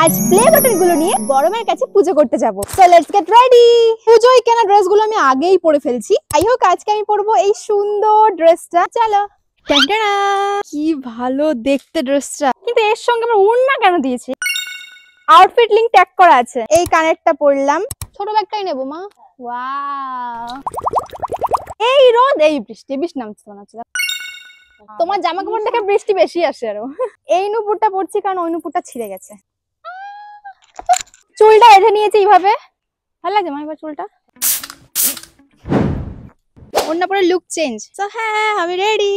আজ play button গুলো নিয়ে বড় মায়ের কাছে পুজো করতে যাব। So let's get ready. পুজোয় কেনা ড্রেসগুলো আমি আগেই পরে ফেলছি। আই হোক আজকে আমি পরবো এই সুন্দর ড্রেসটা। চলো। টানটানা! কি ভালো দেখতে ড্রেসটা, কিন্তু এর সঙ্গে আমার ওড়না কেন দিয়েছে? আউটফিট লিংক ট্যাগ করা আছে। এই কানেরটা পরলাম, ছোট ব্যাগটাই নেবো মা। ওয়াও, এই রোদ এই বৃষ্টি, বৃষ্টি নামছে মনে হচ্ছে। তোমার জামা কাপড় দেখে বৃষ্টি বেশি আসে আরো। এই নুপুরটা পরছি কারণ ওই নুপুরটা ছিঁড়ে গেছে। চুলটা বেঁধে নিয়েছি এইভাবে, ভালো লাগে আমার এবার চুলটা। অন্য পরে লুক চেঞ্জ। তো হ্যাঁ আমি রেডি।